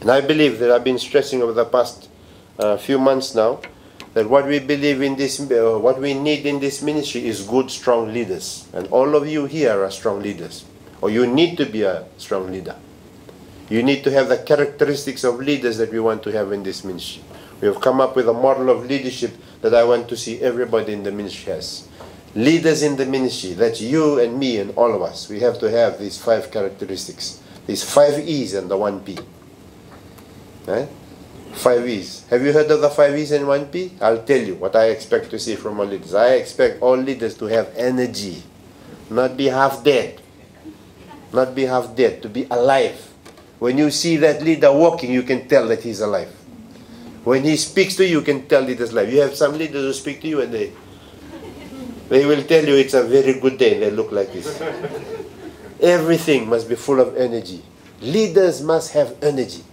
And I believe that I've been stressing over the past few months now that what we believe in this, what we need in this ministry is good, strong leaders. And all of you here are strong leaders, or you need to be a strong leader. You need to have the characteristics of leaders that we want to have in this ministry. We have come up with a model of leadership that I want to see everybody in the ministry has. Leaders in the ministry, that's you and me and all of us. We have to have these 5 characteristics. These 5 E's and the 1 P. Right? 5 E's. Have you heard of the 5 E's and 1 P? I'll tell you what I expect to see from all leaders. I expect all leaders to have energy, not be half dead. Not be half dead, to be alive. When you see that leader walking, you can tell that he's alive. When he speaks to you, you can tell it is alive. You have some leaders who speak to you and they will tell you it's a very good day. They look like this. Everything must be full of energy. Leaders must have energy.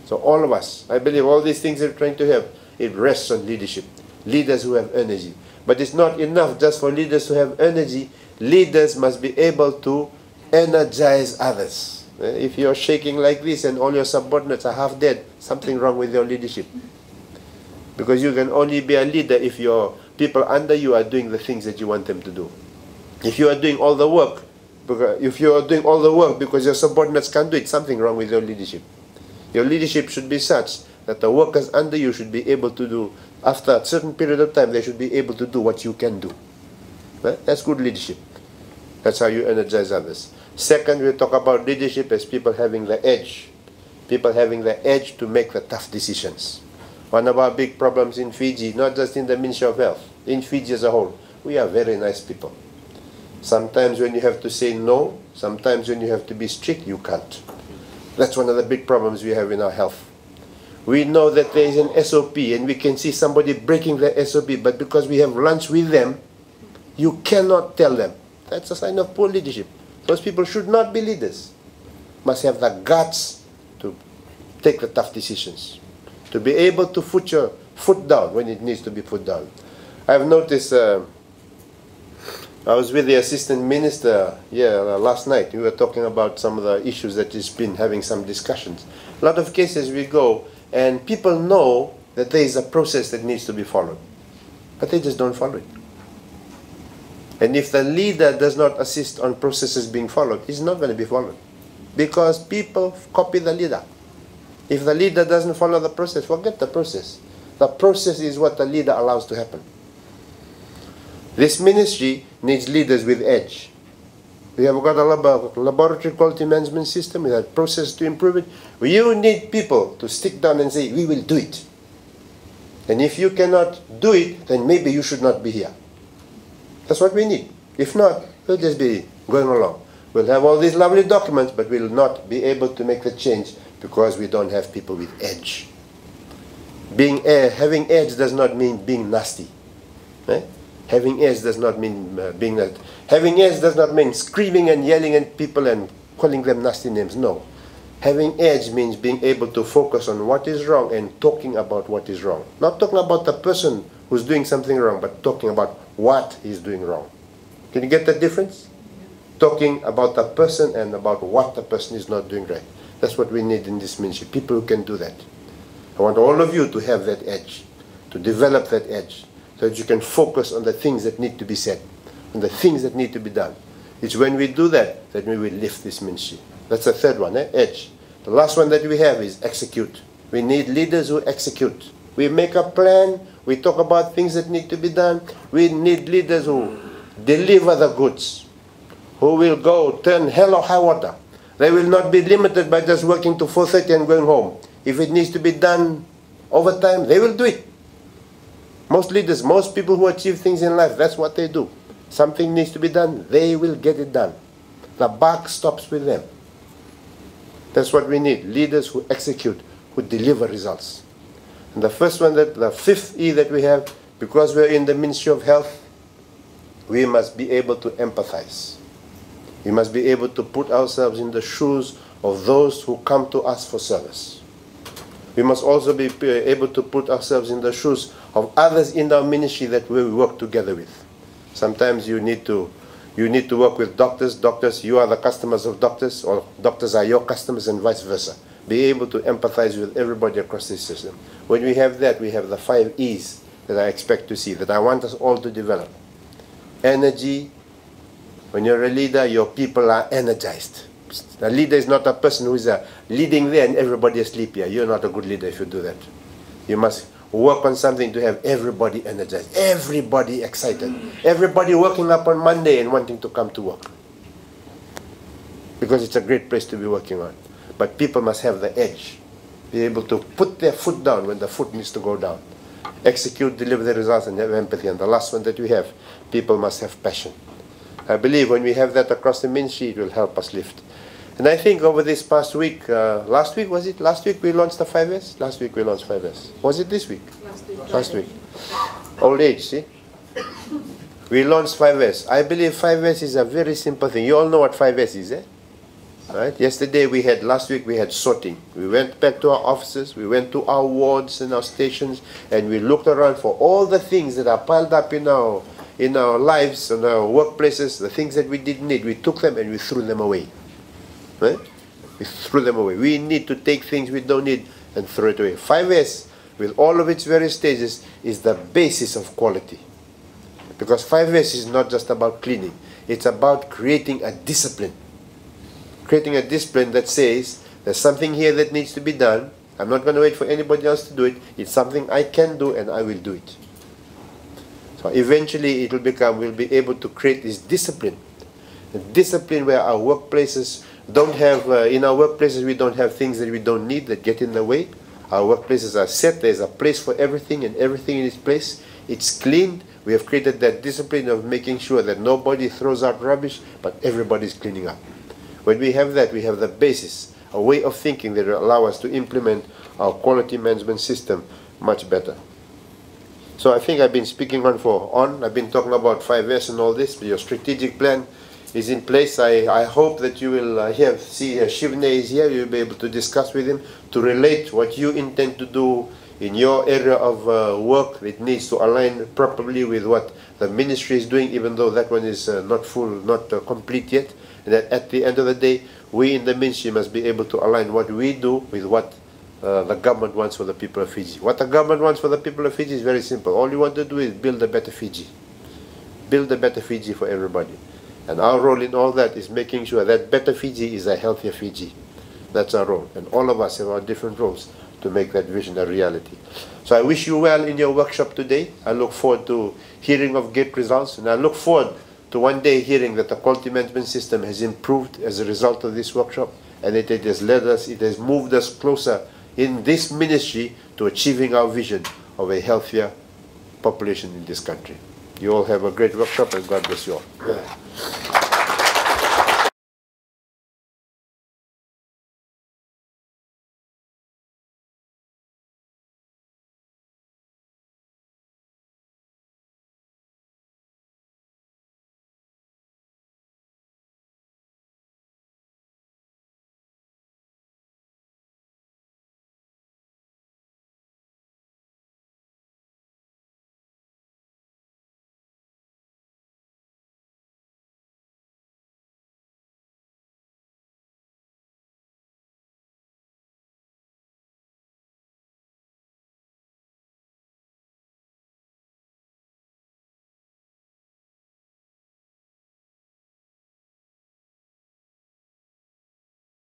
So all of us, I believe all these things we're trying to have, it rests on leadership. Leaders who have energy. But it's not enough just for leaders to have energy. Leaders must be able to energize others. If you're shaking like this and all your subordinates are half dead, something wrong with your leadership. Because you can only be a leader if your people under you are doing the things that you want them to do. If you are doing all the work, because your subordinates can't do it, something wrong with your leadership. Your leadership should be such that the workers under you should be able to do, after a certain period of time, they should be able to do what you can do. That's good leadership. That's how you energize others. Second, we talk about leadership as people having the edge. People having the edge to make the tough decisions. One of our big problems in Fiji, not just in the Ministry of Health, in Fiji as a whole, we are very nice people. Sometimes when you have to say no, sometimes when you have to be strict, you can't. That's one of the big problems we have in our health. We know that there is an SOP and we can see somebody breaking the SOP, but because we have lunch with them, you cannot tell them. That's a sign of poor leadership. Those people should not be leaders. Must have the guts to take the tough decisions. To be able to put your foot down when it needs to be put down. I've noticed, I was with the Assistant Minister last night. We were talking about some of the issues that he's been having some discussions. A lot of cases we go and people know that there is a process that needs to be followed. But they just don't follow it. And if the leader does not assist on processes being followed, it's not going to be followed. Because people copy the leader. If the leader doesn't follow the process, forget the process. The process is what the leader allows to happen. This ministry needs leaders with edge. We have got a laboratory quality management system. We have process to improve it. You need people to stick down and say, we will do it. And if you cannot do it, then maybe you should not be here. That's what we need. If not, we'll just be going along. We'll have all these lovely documents, but we'll not be able to make the change because we don't have people with edge. Having edge does not mean being nasty. Having edge does not mean being that. Having edge does not mean screaming and yelling at people and calling them nasty names. No. Having edge means being able to focus on what is wrong and talking about what is wrong. Not talking about the person who's doing something wrong, but talking about what he's doing wrong. Can you get the difference? Talking about the person and about what the person is not doing right. That's what we need in this ministry. People who can do that. I want all of you to have that edge, to develop that edge, so that you can focus on the things that need to be said, on the things that need to be done. It's when we do that, that we will lift this ministry. That's the third one, edge. The last one that we have is execute. We need leaders who execute. We make a plan, we talk about things that need to be done. We need leaders who deliver the goods, who will go turn hell or high water. They will not be limited by just working to 4:30 and going home. If it needs to be done overtime, they will do it. Most leaders, most people who achieve things in life, that's what they do. Something needs to be done, they will get it done. The buck stops with them. That's what we need, leaders who execute, who deliver results. And the first one, the fifth E that we have, because we're in the Ministry of Health, we must be able to empathize. We must be able to put ourselves in the shoes of those who come to us for service. We must also be able to put ourselves in the shoes of others in our ministry that we work together with. Sometimes you need to You need to work with doctors. Doctors, you are the customers of doctors, or doctors are your customers, and vice versa. Be able to empathize with everybody across this system. When we have that, we have the 5 E's that I expect to see, that I want us all to develop. Energy. When you're a leader, your people are energized. A leader is not a person who is leading there and everybody asleep here. You're not a good leader if you do that. You must work on something to have everybody energized, everybody excited, everybody working up on Monday and wanting to come to work. Because it's a great place to be working on. But people must have the edge, be able to put their foot down when the foot needs to go down. Execute, deliver the results, and have empathy. And the last one that we have, people must have passion. I believe when we have that across the ministry, it will help us lift. And I think over this past week, last week was it? Last week we launched the 5S? Last week we launched 5S. Was it this week? Last week. Old age, see? We launched 5S. I believe 5S is a very simple thing. You all know what 5S is, eh? Right? Yesterday last week we had sorting. We went back to our offices, we went to our wards and our stations, and we looked around for all the things that are piled up in our lives, in our workplaces, the things that we didn't need. We took them and we threw them away. Right? We threw them away. We need to take things we don't need and throw it away. 5S, with all of its various stages, is the basis of quality. Because 5S is not just about cleaning. It's about creating a discipline. Creating a discipline that says, there's something here that needs to be done. I'm not going to wait for anybody else to do it. It's something I can do and I will do it. So eventually it will become, we'll be able to create this discipline. A discipline where our workplaces don't have, in our workplaces we don't have things that we don't need that get in the way. Our workplaces are set. There's a place for everything and everything in its place. It's clean. We have created that discipline of making sure that nobody throws out rubbish, but everybody's cleaning up. When we have that, we have the basis, a way of thinking that will allow us to implement our quality management system much better. So I think I've been speaking I've been talking about 5S and all this. Your strategic plan is in place. I hope that you will see Shivne is here. You'll be able to discuss with him to relate what you intend to do in your area of work. It needs to align properly with what the ministry is doing, even though that one is not complete yet. And that at the end of the day, we in the ministry must be able to align what we do with what the government wants for the people of Fiji. What the government wants for the people of Fiji is very simple. All you want to do is build a better Fiji. Build a better Fiji for everybody. And our role in all that is making sure that better Fiji is a healthier Fiji. That's our role. And all of us have our different roles to make that vision a reality. So I wish you well in your workshop today. I look forward to hearing of great results. And I look forward to one day hearing that the quality management system has improved as a result of this workshop, and that it has led us, it has moved us closer in this ministry to achieving our vision of a healthier population in this country. You all have a great workshop, and God bless you all.